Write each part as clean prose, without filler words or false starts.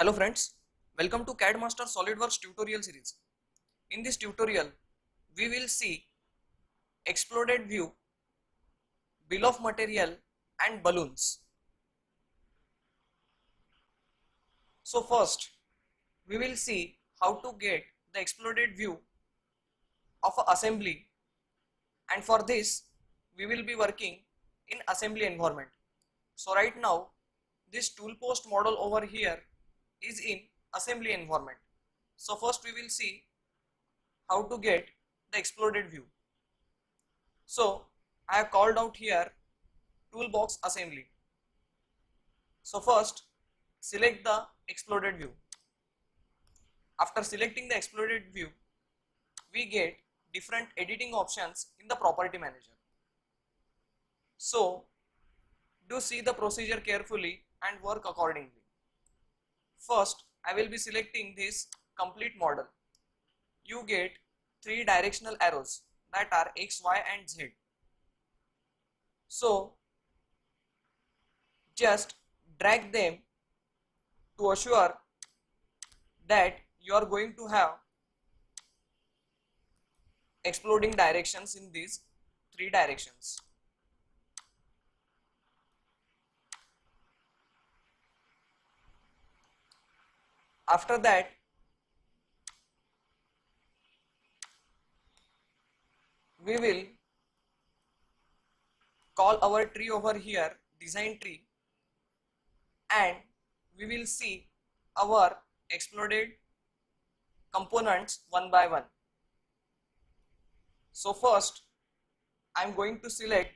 Hello friends, welcome to CAD Master SolidWorks tutorial series. In this tutorial, we will see exploded view, bill of material and balloons. So first, we will see how to get the exploded view of an assembly, and for this, we will be working in assembly environment. So right now, this tool post model over here is in assembly environment. So first we will see how to get the exploded view. So I have called out here toolbox assembly. So first select the exploded view. After selecting the exploded view, we get different editing options in the property manager. So do see the procedure carefully and work accordingly. First I will be selecting this complete model. You get 3 directional arrows that are X, Y and Z. So just drag them to assure that you are going to have exploding directions in these 3 directions. After that, we will call our tree over here design tree, and we will see our exploded components one by one. So first I am going to select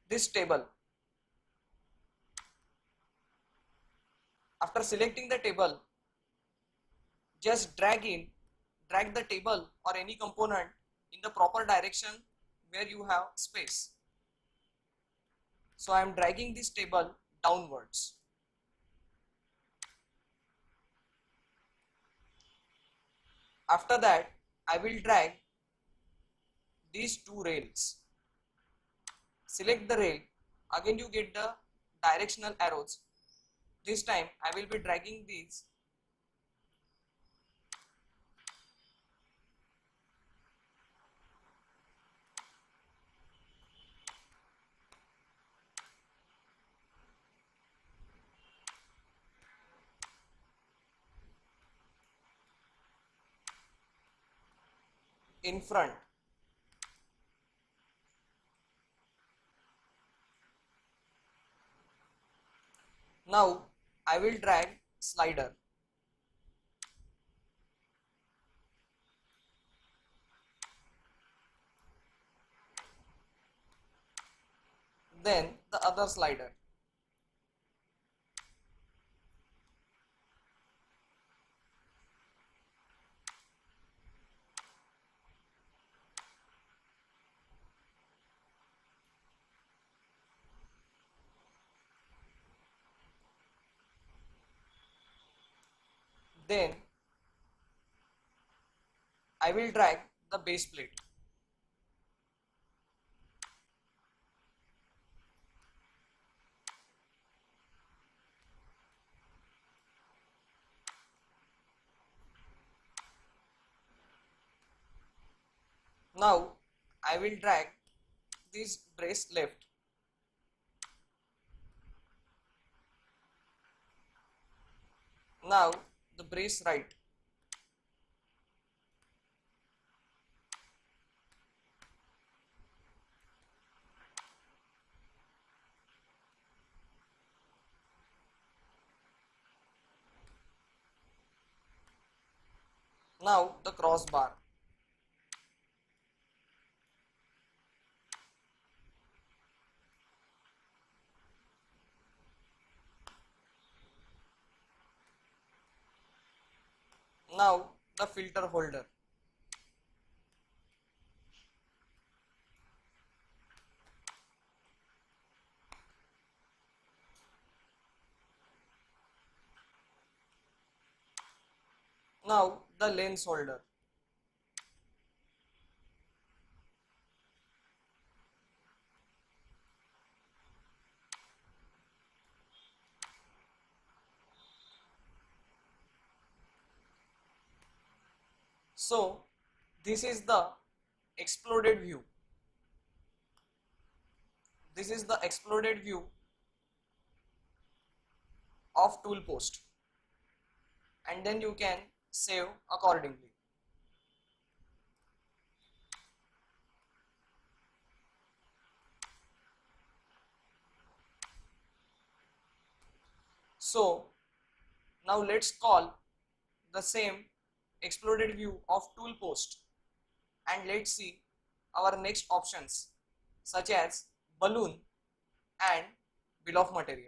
this table. After selecting the table, just drag the table or any component in the proper direction where you have space. So I am dragging this table downwards. After that, I will drag these 2 rails. Select the rail. Again you get the directional arrows. This time I will be dragging these in front. Now I will drag slider. Then the other slider. Then I will drag the base plate. Now I will drag this brace left. Now the brace right. Now the crossbar. Now the filter holder. Now the lens holder. So this is the exploded view. This is the exploded view of tool post, and then you can save accordingly. So now let's call the same exploded view of tool post, and let's see our next options such as balloon and bill of material.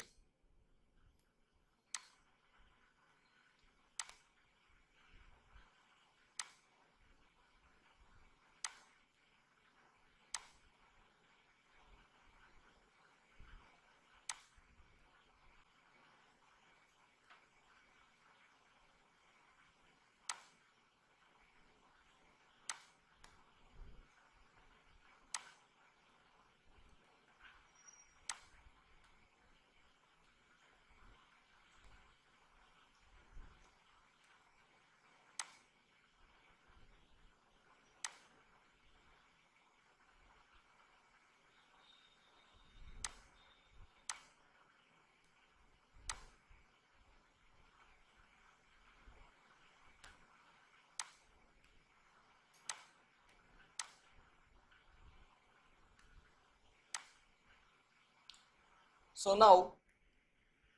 So now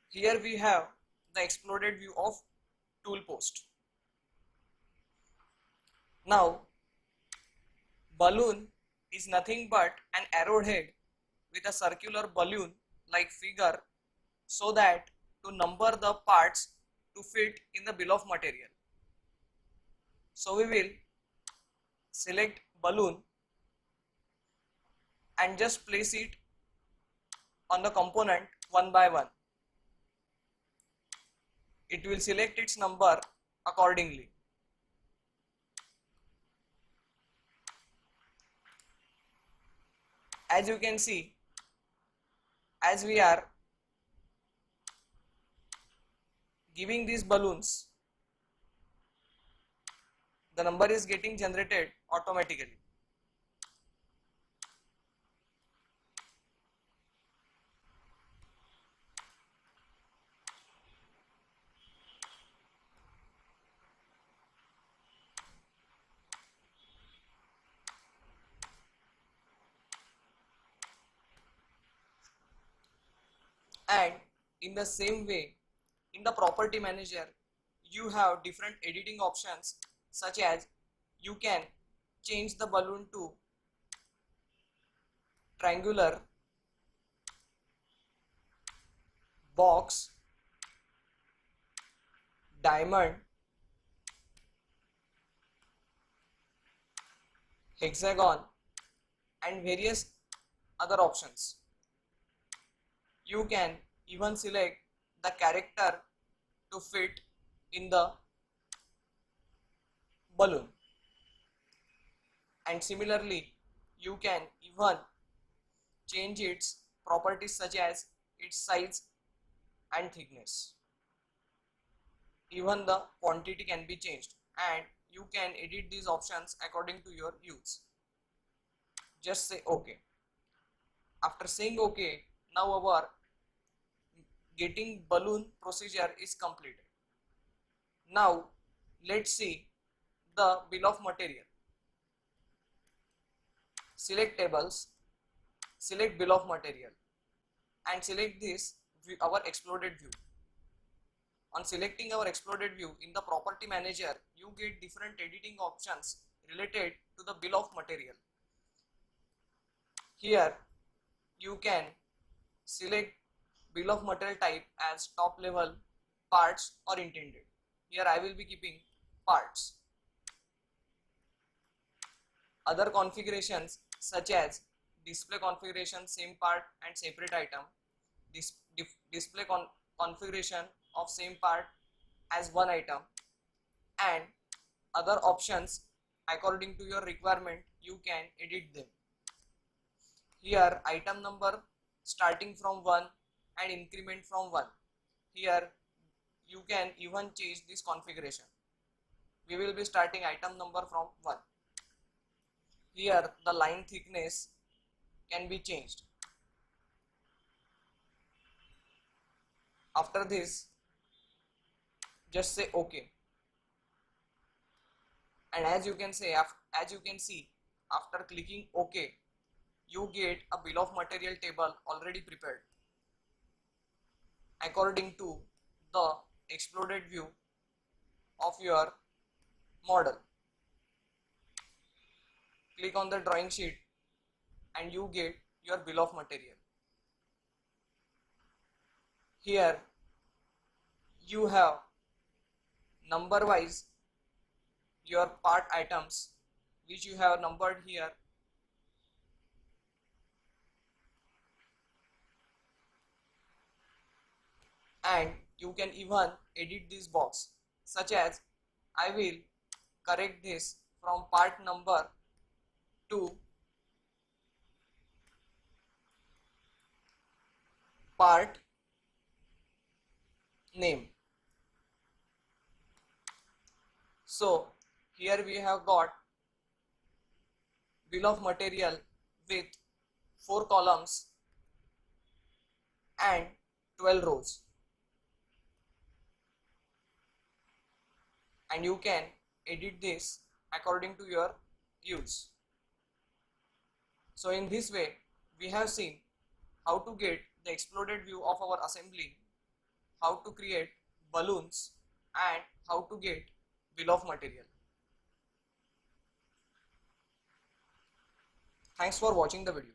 here we have the exploded view of tool post. Now balloon is nothing but an arrowhead with a circular balloon like figure, so that to number the parts to fit in the bill of material. So we will select balloon and just place it on the component one by one. It will select its number accordingly. As you can see, as we are giving these balloons, the number is getting generated automatically. And in the same way, in the property manager, you have different editing options, such as you can change the balloon to triangular, box, diamond, hexagon, and various other options. You can even select the character to fit in the balloon, and similarly you can even change its properties such as its size and thickness. Even the quantity can be changed, and you can edit these options according to your use. Just say OK. After saying OK, now our getting balloon procedure is completed. Now let's see the bill of material. Select tables, select bill of material, and select this our exploded view. On selecting our exploded view in the property manager, you get different editing options related to the bill of material. Here you can select bill of material type as top level, parts, or intended. Here I will be keeping parts. Other configurations such as display configuration, same part and separate item, display configuration of same part as one item, and other options according to your requirement, you can edit them. Here item number starting from 1 and increment from 1. Here you can even change this configuration we will be starting item number from 1. Here the line thickness can be changed. After this, just say OK, and as you can see after clicking OK, you get a bill of material table already prepared according to the exploded view of your model. Click on the drawing sheet and you get your bill of material. Here you have number wise your part items which you have numbered here, and you can even edit this box, such as I will correct this from part number to part name. So here we have got bill of material with 4 columns and 12 rows, and you can edit this according to your use. So in this way we have seen how to get the exploded view of our assembly, how to create balloons, and how to get bill of material. Thanks for watching the video.